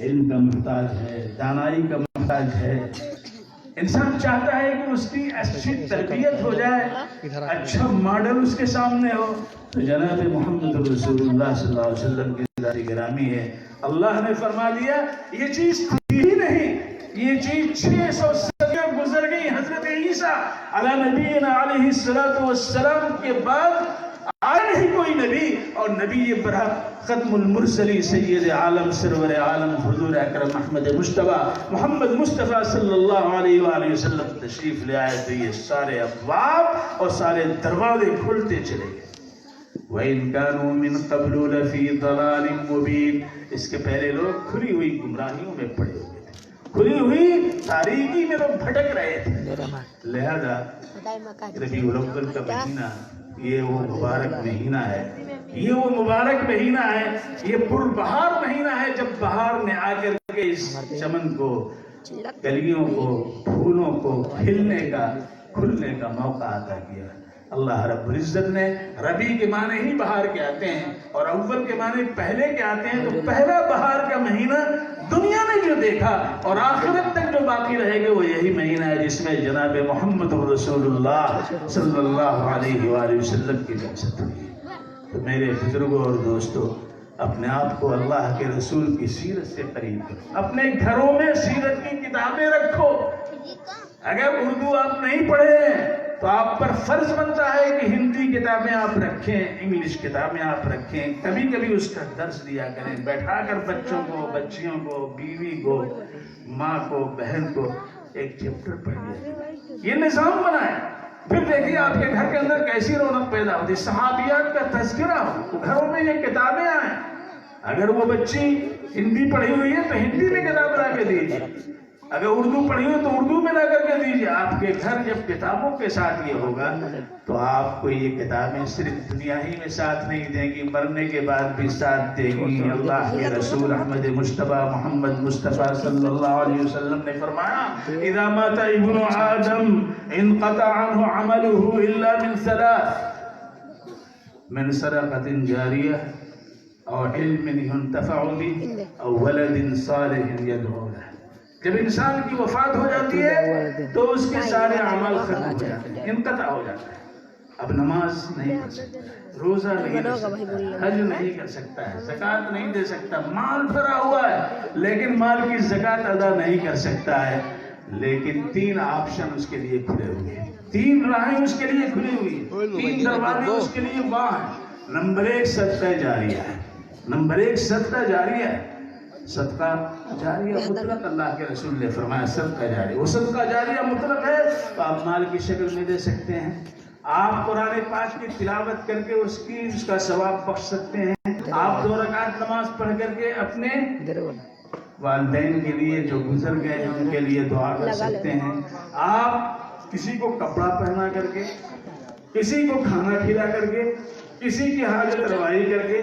علم کا محتاج ہے، دانائی کا محتاج ہے. انسان چاہتا ہے کہ اس کی اچھی تربیت ہو جائے، اچھا ماڈل اس کے سامنے ہو. تو جناب محمد رسول اللہ صلی اللہ علیہ وسلم کی ذات گرامی ہے. اللہ نے فرما دیا یہ چیز تھی ہی نہیں، یہ چیز 600 صدیاں گزر گئی. حضرت عیسیٰ علی نبینا علیہ السلام کے بعد آئے نہیں کوئی نبی، اور نبی برحق ختم المرسلی سید عالم سرور عالم حضور اکرم احمد مصطفیٰ محمد مصطفیٰ صلی اللہ علیہ وآلہ وسلم تشریف لے آئے تو یہ سارے ابواب اور سارے دروازے کھلتے چلے گئے. وَإِن كَانُوا مِن قَبْلُ لَفِي ضَلَالٍ مُبِينٍ. اس کے پہلے لوگ کھلی ہوئی گمراہیوں میں پڑے ہوئے تھے، کھلی ہوئی تاریکی میں لوگ بھٹک رہے تھے. لہذا ربیع الاول کا مہینہ یہ وہ مبارک مہینہ ہے، یہ وہ مبارک مہینہ ہے، یہ پربہار مہینہ ہے جب بہار نے آ کر کے اس چمن کو، کلیوں کو، پھولوں کو کھلنے کا، کھلنے کا موقع عطا کیا. اللہ رب العزت نے ربیع کے معنی ہی بہار کے آتے ہیں اور اول کے معنی پہلے کے آتے ہیں. تو پہلا بہار کا مہینہ دنیا نے جو دیکھا اور آخرت تک جو باقی رہے گا وہ یہی مہینہ ہے جس میں جناب محمد رسول اللہ صلی اللہ علیہ وآلہ وسلم کی بعثت ہوئی. تو میرے بزرگوں اور دوستوں، اپنے آپ کو اللہ کے رسول کی سیرت سے قریب کرو، اپنے گھروں میں سیرت کی کتابیں رکھو. اگر اردو آپ نہیں پڑھے ہیں تو آپ پر فرض بنتا ہے کہ ہندی کتابیں آپ رکھیں، انگلش کتابیں آپ رکھیں. کبھی کبھی اس کا درس دیا کریں، بیٹھا کر بچوں کو، بچیوں کو، بیوی کو، ماں کو، بہن کو ایک چیپٹر پڑھ لیا. یہ نظام بنائیں. پھر دیکھیے آپ کے گھر کے اندر کیسی رونق پیدا ہوتی. صحابیات کا تذکرہ ہو، گھروں میں یہ کتابیں آئیں. اگر وہ بچی ہندی پڑھی ہوئی ہے تو ہندی میں کتاب لا کے دیجیے، اگر اردو پڑھی ہو تو اردو میں لا کر کے دیجیے. آپ کے گھر جب کتابوں کے ساتھ یہ ہوگا تو آپ کو یہ کتابیں صرف دنیا ہی میں ساتھ نہیں دیں گی، مرنے کے بعد بھی ساتھ دیں گی. اللہ کے رسول احمد مصطفیٰ محمد مصطفیٰ صلی اللہ علیہ وسلم نے فرمایا اذا مات ابن آدم انقطع عنه عمله الا من ثلاث، من صدقۃ جاریہ او علم ينتفع به او ولد صالح يدعو له. جب انسان کی وفات ہو جاتی ہے تو اس کے سارے اعمال ختم ہو جاتے ہیں، انقطاع ہو جاتا ہے. اب نماز نہیں پڑھ سکتا، روزہ نہیں رکھ سکتا، حج نہیں کر سکتا ہے، زکوٰۃ نہیں دے سکتا. مال بھرا ہوا ہے لیکن مال کی زکوٰۃ ادا نہیں کر سکتا ہے. لیکن 3 آپشن اس کے لیے کھلے ہوئے ہیں، 3 راہیں اس کے لیے کھلی ہوئی ہیں، 3 دروازے اس کے لیے وہاں ہیں. نمبر 1 صدقہ جاریہ ہے. نمبر 1 صدقہ جاریہ ہے. صدقہ جاریہ مطلق اللہ کے رسول نے فرمایا صدقہ جاریہ. وہ صدقہ جاریہ مطلق ہے تو آپ مال کی شکل میں دے سکتے ہیں. آپ قرآن پاک کی تلاوت کر کے اس کا ثواب بخش سکتے ہیں. آپ 2 رکعت نماز پڑھ کر کے اپنے والدین کے لیے جو گزر گئے ہیں ان کے لیے دعا کر سکتے ہیں. آپ کسی کو کپڑا پہنا کر کے، کسی کو کھانا کھلا کر کے، کسی کی حاجت روائی کر کے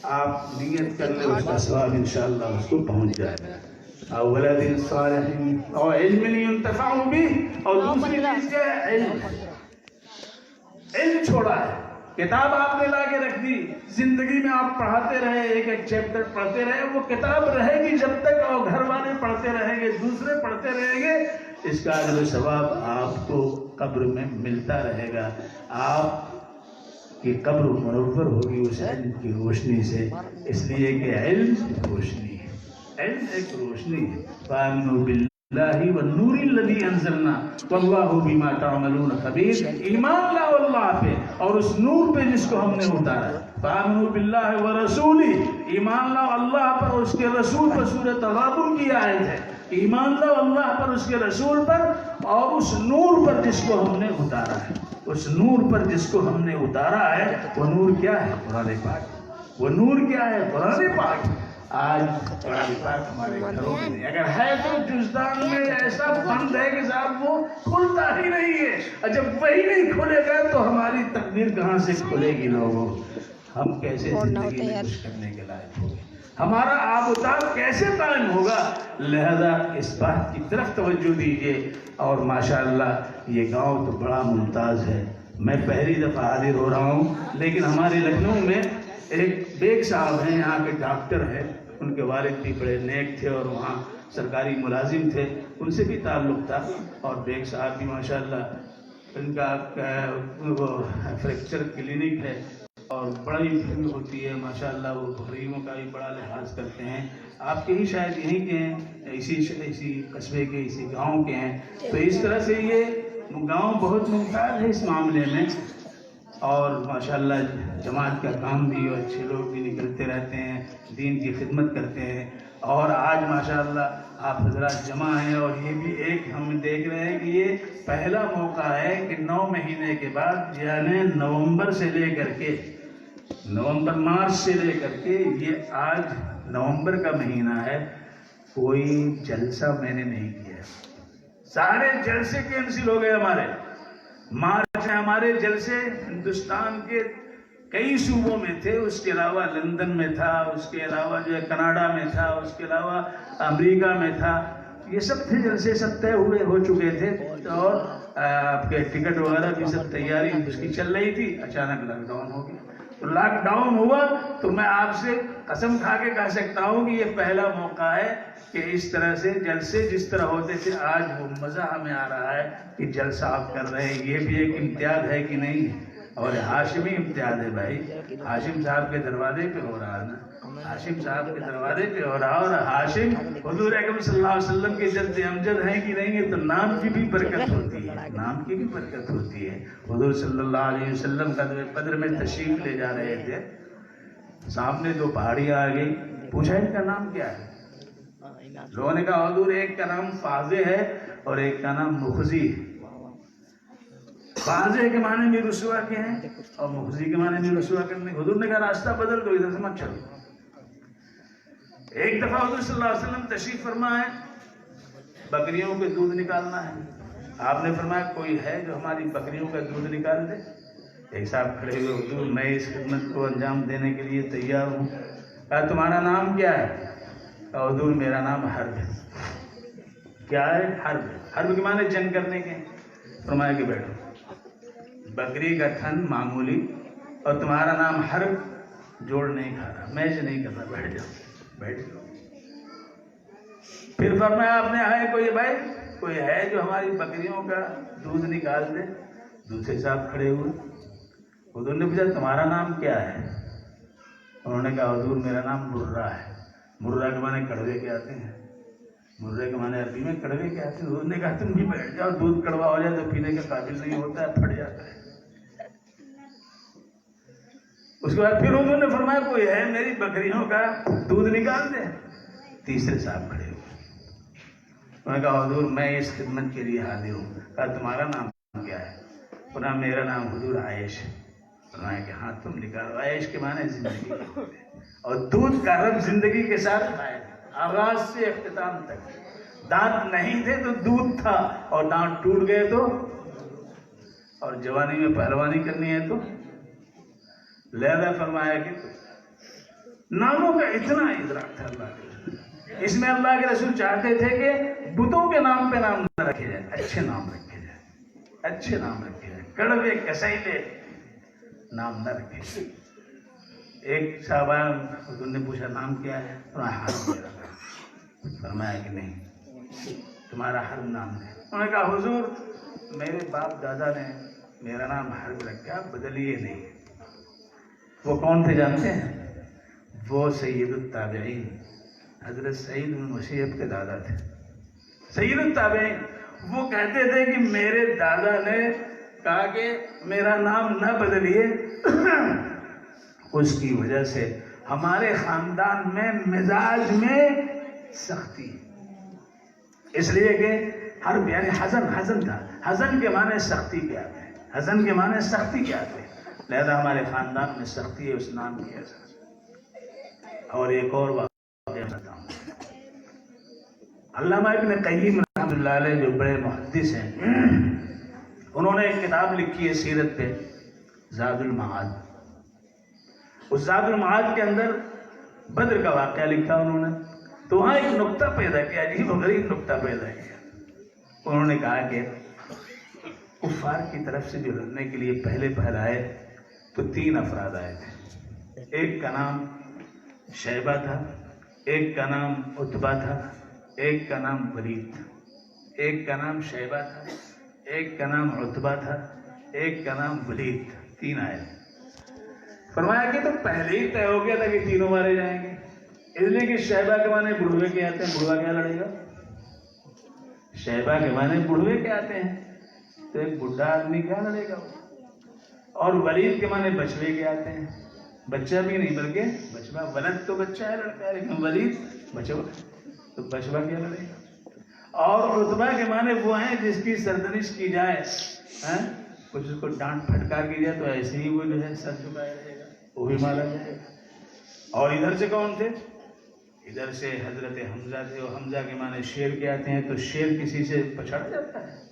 آپ نیت کر لیں، اس کا ثواب انشاءاللہ اس کو پہنچ جائے گا. او ولد صالح او علم ينتفع به. اور دوسری چیز کیا ہے؟ علم چھوڑا ہے. کتاب آپ نے لا کے رکھ دی، زندگی میں آپ پڑھاتے رہے، ایک ایک چیپٹر پڑھتے رہے، وہ کتاب رہے گی جب تک، اور گھر والے پڑھتے رہیں گے، دوسرے پڑھتے رہیں گے. اس کا اجر و ثواب آپ کو قبر میں ملتا رہے گا. آپ کی قبر منور ہوگی اس علم کی روشنی سے، اس لیے کہ علم روشنی ہے، علم ایک روشنی ہے. فآمنوا باللہ والنور الذی انزلنا واللہ بما تعملون خبیر. ایمان لاؤ اللہ پہ اور اس نور پہ جس کو ہم نے اتارا. فآمنوا باللہ ورسولہ، ایمان لاؤ اللہ پر اور اس کے رسول پر. سورۃ تغابن کی آیت ہے. ایمان لاؤ اللہ پر، اس کے رسول پر اور اس نور پر جس کو ہم نے اتارا ہے. اس نور پر جس کو ہم نے اتارا ہے وہ نور کیا ہے؟ قرآن پاک. وہ نور کیا ہے؟ قرآن پاک. آج قرآن پاک ہمارے گھروں میں نہیں، اگر ہے تو جزدان میں ایسا بند ہے کہ صاحب وہ کھلتا ہی نہیں ہے. اور جب وہی نہیں کھلے گا تو ہماری تقدیر کہاں سے کھلے گی؟ لوگوں ہم کیسے زندگی میں کچھ کرنے کے لائق ہوں گے؟ ہمارا آب و تاب کیسے قائم ہوگا؟ لہذا اس بات کی طرف توجہ دیجیے. اور ماشاءاللہ یہ گاؤں تو بڑا ممتاز ہے. میں پہلی دفعہ حاضر ہو رہا ہوں، لیکن ہمارے لکھنؤ میں ایک بیگ صاحب ہیں، یہاں کے ڈاکٹر ہیں، ان کے والد بھی بڑے نیک تھے اور وہاں سرکاری ملازم تھے، ان سے بھی تعلق تھا. اور بیگ صاحب بھی ماشاءاللہ ان کا وہ فریکچر کلینک ہے اور بڑی بھیڑ ہوتی ہے ماشاءاللہ. وہ غریبوں کا بھی بڑا لحاظ کرتے ہیں. آپ کے ہی شاید یہیں کے ہیں، اسی قصبے کے، اسی گاؤں کے ہیں. تو اس طرح سے یہ گاؤں بہت ممتاز ہے اس معاملے میں. اور ماشاءاللہ جماعت کا کام بھی، اور اچھے لوگ بھی نکلتے رہتے ہیں، دین کی خدمت کرتے ہیں. اور آج ماشاءاللہ آپ حضرات جمع ہیں، اور یہ بھی ایک ہم دیکھ رہے ہیں کہ یہ پہلا موقع ہے کہ 9 مہینے کے بعد، یعنی نومبر سے لے کر کے مارچ سے لے کر کے یہ آج نومبر کا مہینہ ہے، کوئی جلسہ میں نے نہیں کیا. سارے جلسے کینسل ہو گئے ہمارے. مارچ میں ہمارے جلسے ہندوستان کے کئی صوبوں میں تھے، اس کے علاوہ لندن میں تھا، اس کے علاوہ جو ہے کینیڈا میں تھا، اس کے علاوہ امریکہ میں تھا. یہ سب تھے جلسے، سب طے ہو چکے تھے، اور آپ کے ٹکٹ وغیرہ بھی سب تیاری اس کی چل رہی تھی. اچانک لاک ڈاؤن ہو گیا. تو لاک ڈاؤن ہوا تو میں آپ سے قسم کھا کے کہہ سکتا ہوں کہ یہ پہلا موقع ہے کہ اس طرح سے جلسے جس طرح ہوتے تھے آج وہ مزہ ہمیں آ رہا ہے کہ جلسہ آپ کر رہے ہیں. یہ بھی ایک امتیاز ہے کہ نہیں؟ اور ہاشمی امتیاز ہے بھائی. ہاشم صاحب کے دروازے پہ ہو رہا نا، ہاشم صاحب کے دروازے پہ ہو رہا. اور ہاشم حضور اکرم صلی اللہ علیہ وسلم کے جد امجد ہیں کہ نہیں ہے؟ تو نام کی بھی برکت ہوتی ہے، نام کی بھی برکت ہوتی ہے. حضور صلی اللہ علیہ وسلم کا بدر میں تشریف لے جا رہے تھے، سامنے 2 پہاڑیاں آ گئی. پوچھا ان کا نام کیا ہے؟ لوگوں نے کہا حضور ایک کا نام فاضح ہے اور ایک کا نام مخزی ہے. فاضح کے معنی بھی رسوا کے ہیں اور مخزی کے معنی بھی رسوا کرنے. حضور نے کہا راستہ بدل دو، ادھر سے مت چلو. ایک دفعہ حضور صلی اللہ علیہ وسلم تشریف فرما ہے، بکریوں کے دودھ نکالنا ہے. آپ نے فرمایا کوئی ہے جو ہماری بکریوں کا دودھ نکال دے؟ ایک صاحب کھڑے ہوئے، حضور میں اس خدمت کو انجام دینے کے لیے تیار ہوں. کہا تمہارا نام کیا ہے؟ کہا حضور میرا نام حرب ہے. کیا ہے؟ حرب. حرب کے معنی جنگ کرنے کے. فرمایا کہ بیٹھو. بکری کا تھن معمولی اور تمہارا نام حرب، جوڑ نہیں کھا رہا، میچ نہیں کر رہا. بیٹھ جاؤ، بیٹھ جاؤ. پھر فرمایا آپ نے آئے کوئی بھائی کوئی ہے جو ہماری بکریوں کا دودھ نکال دے؟ دوسرے صاحب کھڑے ہوئے. حضور نے پوچھا تمہارا نام کیا ہے؟ انہوں نے کہا حضور میرا نام مرہ ہے. مرہ کے معنی کڑوے کے آتے ہیں. مرے کے معنی عربی میں کڑوے کے آتے ہیں. حضور نے کہا تم بھی بیٹھ جاؤ، دودھ کڑوا ہو جائے تو پینے کے قابل نہیں ہوتا ہے، پھٹ جاتا ہے. اس کے بعد پھر حضور نے فرمایا کوئی ہے میری بکریوں کا دودھ نکال دے؟ تیسرے صاحب کھڑے ہوئے. انہوں نے کہا حضور میں اس خدمت کے لیے حاضر ہوں. کہا تمہارا نام کیا ہے؟ انہوں نے میرا نام حضور عائش. فرمایا کہ ہاں تم نکالو. عائش کے معنی زندگی اور دودھ کا رب زندگی کے ساتھ آئے، آغاز سے اختتام تک. دانت نہیں تھے تو دودھ تھا، اور دانت ٹوٹ گئے تو، اور جوانی میں پہلوانی کرنی ہے تو. لہذا فرمایا کہ ناموں کا اتنا ادراک تھا اللہ کے. اس میں اللہ کے رسول چاہتے تھے کہ بتوں کے نام پہ نام نہ رکھے جائے، اچھے نام رکھے جائے، اچھے نام رکھے جائے. کڑوے کسیلے نام نہ رکھے جائے. ایک صاحب آیا، حضور نے پوچھا نام کیا ہے؟ فرمایا کہ نہیں تمہارا حرب نام ہے. انہوں نے کہا حضور میرے باپ دادا نے میرا نام حرب رکھا، بدلیے نہیں. وہ کون تھے جانتے ہیں؟ وہ سید التابعین حضرت سعید بن مسیب کے دادا تھے. سید التابعین وہ کہتے تھے کہ میرے دادا نے کہا کہ میرا نام نہ بدلیے، اس کی وجہ سے ہمارے خاندان میں مزاج میں سختی، اس لیے کہ حرب یعنی حزن تھا. حزن کے معنی سختی کیا ہے، حزن کے معنی سختی کیا ہے. لہذا ہمارے خاندان میں سختی ہے اس نام کی وجہ. اور ایک اور واقعہ بتاتا ہوں. علامہ ابن قیم رحمۃ اللہ علیہ جو بڑے محدث ہیں، انہوں نے ایک کتاب لکھی ہے سیرت پہ، زاد المعاد. اس زاد المعاد کے اندر بدر کا واقعہ لکھا انہوں نے. تو وہاں ایک نقطہ پیدا کیا، عجیب و غریب نقطہ پیدا کیا. انہوں نے کہا کہ کفار کی طرف سے جو لڑنے کے لیے پہلے آئے تو 3 افراد آئے تھے. ایک کا نام شیبہ تھا، ایک کا نام عتبہ تھا، ایک کا نام ولید تھا، ایک کا نام شیبہ تھا، ایک کا نام عتبہ تھا، ایک کا نام ولید تھا، 3 آئے. فرمایا کہ تو پہلے ہی طے ہو گیا تھا کہ تینوں مارے جائیں گے، اس لیے کہ شیبہ کے معنی بڑھوے کے آتے ہیں. بڑھوا کیا لڑے گا؟ شیبہ کے معنی بڑھوے کے آتے ہیں، تو ایک بڈھا آدمی کیا لڑے گا؟ اور ولید کے معنی بچڑے کے آتے ہیں، بچہ بھی نہیں بلکہ بچوا. ولد تو بچہ ہے، لڑکا ہے، لیکن ولید بچوا، تو بچوا کیا لڑے گا؟ اور عتبہ کے معنی وہ ہیں جس کی سرزنش کی جائے، کچھ اس کو ڈانٹ پھٹکار کی جائے تو ایسے ہی وہ جو ہے سر جھکائے رہے گا، وہ بھی مارا جائے گا. اور ادھر سے کون تھے؟ ادھر سے حضرت حمزہ تھے. اور حمزہ کے معنی شیر کے آتے ہیں، تو شیر کسی سے پچھڑ جاتا ہے،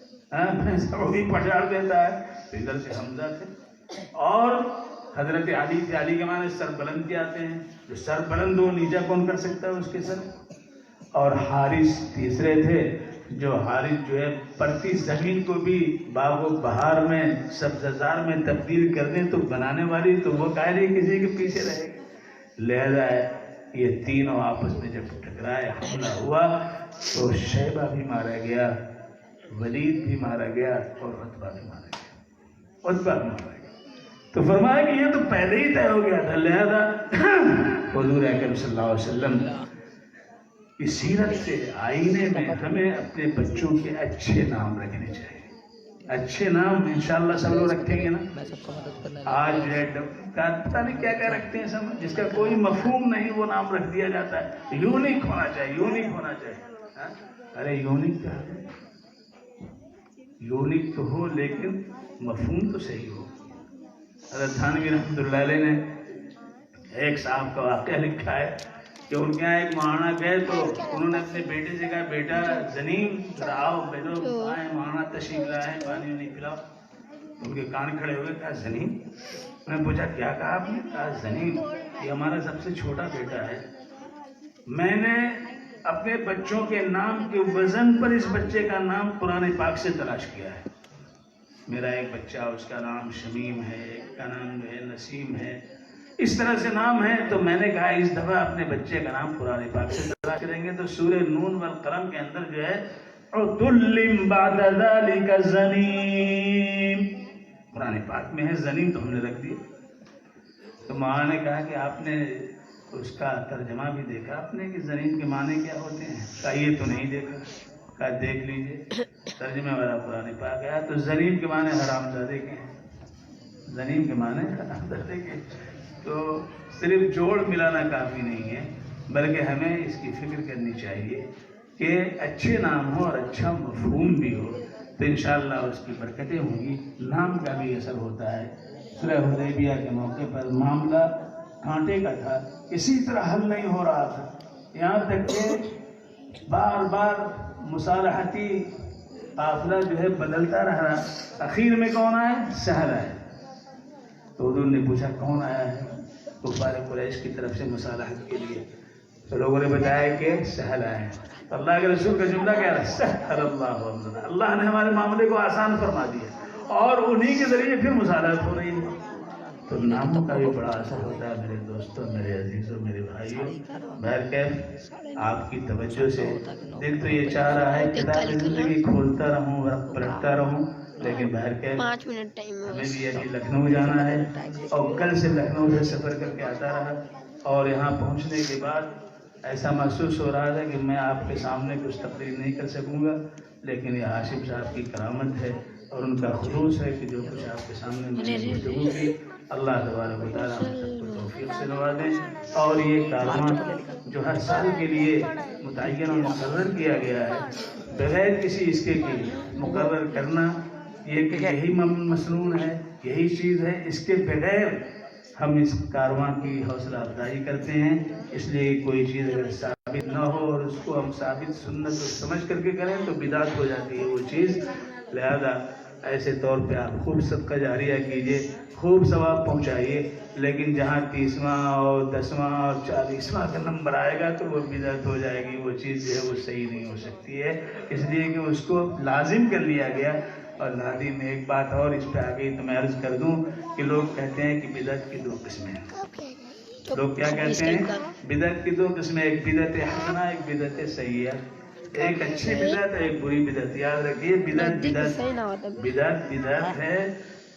وہ بھی پچھاڑ دیتا ہے، تو ادھر سے حمزہ تھے. اور حضرت علی تھے، علی کے معنی سر بلند کے آتے ہیں، جو سر بلند ہو نیچا کون کر سکتا ہے اس کے سر. اور حارث تیسرے تھے، جو حارث جو ہے پرتی زمین کو بھی باغ و بہار میں سبززار میں تبدیل کر دیں تو بنانے والی، تو وہ کائے کسی کے پیچھے رہے گی. لہذا یہ تینوں آپس میں جب ٹکرائے، حملہ ہوا، تو شیبہ بھی مارا گیا، ولید بھی مارا گیا، اور عتبہ بھی مارا گیا. عتبہ بھی مارا گیا. تو فرمایا کہ یہ تو پہلے ہی طے ہو گیا تھا. لہذا حضور اکرم صلی اللہ علیہ وسلم کی سیرت سے آئینے میں ہمیں اپنے بچوں کے اچھے نام رکھنے چاہیے. اچھے نام انشاءاللہ سب لوگ رکھیں گے نا. آج جو ہے پتہ نہیں کیا کیا رکھتے ہیں سب، جس کا کوئی مفہوم نہیں وہ نام رکھ دیا جاتا ہے. یونیک ہونا چاہیے، یونیک ہونا چاہیے. ارے یونیک کیا ہے؟ یونیک تو ہو لیکن مفہوم تو صحیح ہو. حضرت تھانوی رحمۃ اللہ علیہ نے ایک صاحب کا واقعہ لکھا ہے کہ ان کے یہاں ایک مہانا گئے تو انہوں نے اپنے بیٹے سے کہا، بیٹا زنیم آؤ بیٹو، آئے مہانا تشریف لائے، پانی نہیں پلاؤ. ان کے کان کھڑے ہوئے. کہا زنیم؟ انہوں نے پوچھا کیا کہا آپ نے؟ کہا زنیم یہ ہمارا سب سے چھوٹا بیٹا ہے، میں نے اپنے بچوں کے نام کے وزن پر اس بچے کا نام قرآن پاک سے تلاش کیا ہے. میرا ایک بچہ اس کا نام شمیم ہے، ایک کا نام جو ہے نسیم ہے، اس طرح سے نام ہے. تو میں نے کہا اس دفعہ اپنے بچے کا نام قرآن پاک سے تلاش کریں گے. تو سورہ نون والقلم کے اندر جو ہے عُتُلٍّ بَعْدَ ذَلِكَ زَنِيمٍ، قرآن پاک میں ہے زنیم، تو ہم نے رکھ دیا. تو ماں نے کہا کہ آپ نے اس کا ترجمہ بھی دیکھا آپ نے کہ زنیم کے معنی کیا ہوتے ہیں؟ کہا یہ تو نہیں دیکھا. کہا دیکھ لیجئے ترجمے والا قرآن پاک ہے. تو زنیم کے معنی حرامزادے کے ہیں، زنیم کے معنی حرامزادے کے. تو صرف جوڑ ملانا کافی نہیں ہے، بلکہ ہمیں اس کی فکر کرنی چاہیے کہ اچھے نام ہو اور اچھا مفہوم بھی ہو، تو انشاءاللہ اس کی برکتیں ہوں گی. نام کا بھی اثر ہوتا ہے. صلح حدیبیہ کے موقع پر معاملہ کانٹے کا تھا، اسی طرح حل نہیں ہو رہا تھا، یہاں تک کہ بار بار مصالحتی قافلہ جو ہے بدلتا رہا. اخیر میں کون آئے؟ سہل آئے. تو حضور نے پوچھا کون آیا ہے؟ کفار قریش کی طرف سے مصالحت کے لیے. تو لوگوں نے بتایا کہ سہل آئے. تو اللہ کے رسول کا جملہ کیا رہا؟ سہل اللہ علیہ، اللہ نے ہمارے معاملے کو آسان فرما دیا، اور انہی کے ذریعے پھر مصالحت ہو رہی ہے. تو ناموں کا بھی بڑا اثر ہوتا ہے میرے دوستوں، میرے عزیزوں، میرے بھائیوں. بہرکیف آپ کی توجہ سے دل تو یہ چاہ رہا ہے کتاب زندگی کھولتا رہوں، وقت پلٹتا رہوں، لیکن بہرکیف ہمیں بھی ابھی لکھنؤ جانا ہے، اور کل سے لکھنؤ سے سفر کر کے آتا رہا. اور یہاں پہنچنے کے بعد ایسا محسوس ہو رہا تھا کہ میں آپ کے سامنے کچھ تقریر نہیں کر سکوں گا، لیکن یہ ہاشم صاحب کی کرامت ہے اور ان کا خلوص ہے کہ جو کچھ آپ کے سامنے میں نے گفتگو کی، اللہ تبارک و تعالیٰ ہم سب کو توفیق سے نوازے. اور یہ کارواں جو ہر سال کے لیے متعین اور مقرر کیا گیا ہے، بغیر کسی اس کے مقرر کرنا، یہ کہ یہی مسنون ہے، یہی چیز ہے، اس کے بغیر ہم اس کارواں کی حوصلہ افزائی کرتے ہیں. اس لیے کوئی چیز اگر ثابت نہ ہو اور اس کو ہم ثابت سنت سمجھ کر کے کریں تو بدعت ہو جاتی ہے وہ چیز. لہذا ایسے طور پہ آپ خوب صدقہ جاریہ کیجئے، خوب ثواب پہنچائیے، لیکن جہاں 30واں اور 10واں اور 40واں کا نمبر آئے گا تو وہ بدعت ہو جائے گی، وہ چیز جو ہے وہ صحیح نہیں ہو سکتی ہے. اس لیے کہ اس کو لازم کر لیا گیا. اور نادی میں ایک بات اور اس پہ آگئی تو میں عرض کر دوں کہ لوگ کہتے ہیں کہ بدعت کی 2 قسمیں ہیں. لوگ کیا کہتے ہیں بدعت کی دو قسمیں، ایک بدعت حسنہ ایک بدعت سیئہ، ایک اچھی بدعت ایک بری بدعت. یاد رکھیے بدعت ہے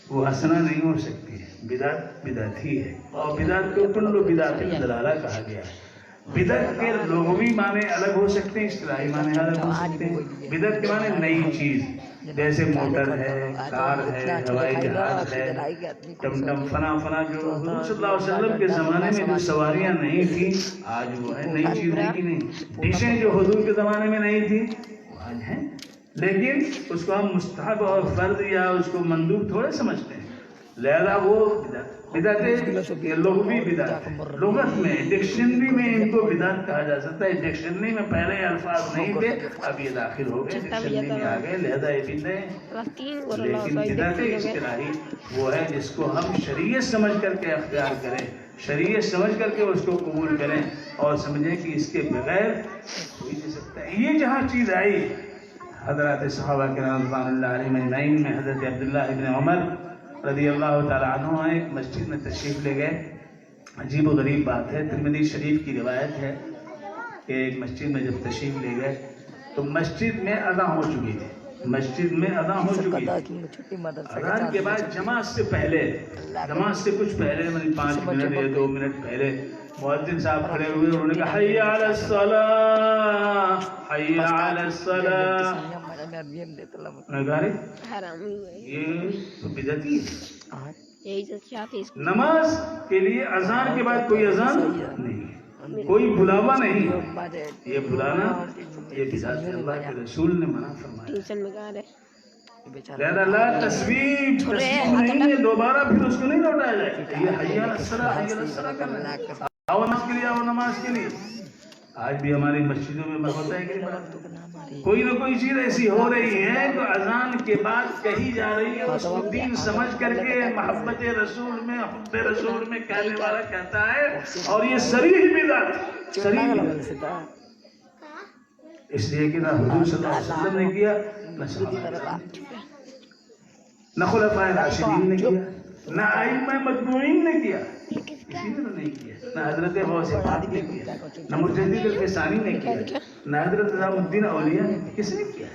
وہ حسنہ نہیں ہو سکتی ہے، بدعت بدعت ہی ہے. اور بدعت کو کل بدعت ضلالہ کہا گیا ہے. بدعت کے لغوی معنی الگ ہو سکتے ہیں، اصطلاحی معنی الگ ہو سکتے ہیں. بدعت کے معنی نئی چیز، جیسے موٹر ہے، کار ہے، ہوائی جہاز ہے، ٹم فنا فنا. جو حضور صلی اللہ علیہ وسلم کے زمانے میں جو سواریاں نہیں تھیں آج وہ ہے نئی چیز ہے کہ نہیں. ڈشیں جو حضور کے زمانے میں نہیں تھی وہ آج ہیں، لیکن اس کو ہم مستحب اور فرض یا اس کو مندوب تھوڑے سمجھتے ہیں. لہذا وہ بدعت یہ لغوی بدعت ہے. لغت میں ڈکشنری میں ان کو بدعت کہا جا سکتا ہے. ڈکشنری میں پہلے الفاظ نہیں تھے، اب یہ داخل ہو گئے ڈکشنری میں آ گئے، لہذا یہ بدعت ہے. لیکن بدعت اصطلاحی وہ ہے جس کو ہم شریعت سمجھ کر کے اختیار کریں، شریعت سمجھ کر کے اس کو قبول کریں اور سمجھیں کہ اس کے بغیر کوئی نہیں سکتا. یہ جہاں چیز آئی حضرات صحابہ کرام رضوان اللہ علیہم اجمعین میں، حضرت عبداللہ ابن عمر رضی اللہ تعالیٰ عنہ ایک مسجد میں تشریف لے گئے. عجیب و غریب بات ہے، ترمذی شریف کی روایت ہے کہ ایک مسجد میں جب تشریف لے گئے تو مسجد میں اذان ہو چکی تھی. مسجد میں اذان ہو چکی تھی. اذان کے بعد جماعت سے پہلے، جماعت سے کچھ پہلے، 5 منٹ یا 2 منٹ پہلے مؤذن صاحب کھڑے ہوئے، انہوں نے کہا حی علی الصلاۃ، حی علی الصلاۃ. یہ تو بدعت ہی ہے. نماز کے لیے اذان کے بعد کوئی اذان نہیں، کوئی بلاوا نہیں. یہ بلانا یہ بدعت ہے، اللہ کے رسول نے منع فرمایا. لہذا لا تسویب نہیں ہے، دوبارہ پھر اس کو نہیں لوٹایا جائے. یہ حی علی الصلاۃ، حی علی الصلاۃ کرنا، آؤ نماز کے لیے، آؤ نماز کے لیے. آج بھی ہماری مسجدوں میں ہوتا ہے کہ کوئی نہ کوئی چیز ایسی ہو رہی ہے تو اذان کے بعد کہی جا رہی ہے، اس کو دین سمجھ کر کے محبت رسول میں، حب رسول میں کہنے والا کہتا ہے، اور یہ صریح بدعت، صریح بدعت. اس لیے کہ نہ حضور صلی اللہ علیہ وسلم نے کیا، نہ صحابہ، نہ خلفائے راشدین نے کیا، نہ ائمہ متبوعین نے کیا، کسی نے نہیں کیا. نہ حضرت غوث پاک نے کیا، نہ مجدد الفسانی نے کیا، نہ حضرت نظام الدین اولیاء نے کس نے کیا.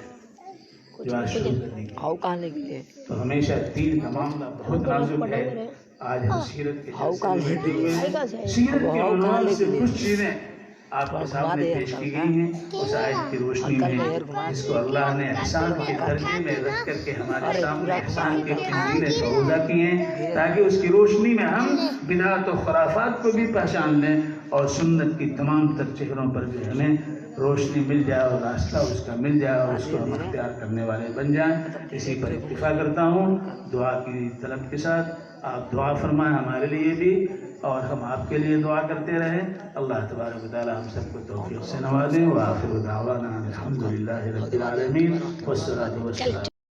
جو آج شروع کرنے کی تو ہمیشہ دین کا معاملہ بہت نازک ہے. آج ہم سیرت کے جلسے میں بیٹھے ہوئے ہیں، سیرت کے عنوان سے کچھ چیزیں آپ کے سامنے پیش کی گئی ہیں اس آیت کی روشنی میں، جس کو اللہ نے احسان کے درجے میں رکھ کر کے ہمارے سامنے احسان کے قندیل فروزہ کیے ہیں، تاکہ اس کی روشنی میں ہم بدعت و خرافات کو بھی پہچان لیں اور سنت کی تمام تر چہروں پر بھی ہمیں روشنی مل جائے اور راستہ اس کا مل جائے اور اس کو ہم اختیار کرنے والے بن جائیں. اسی پر اکتفا کرتا ہوں. دعا کی طلب کے ساتھ آپ دعا فرمائیں ہمارے لیے بھی اور ہم آپ کے لیے دعا کرتے رہیں. اللہ تبارک و تعالی ہم سب کو توفیق سے نوازے. وآخر دعوانا الحمدللہ رب العالمین والصلاۃ والسلام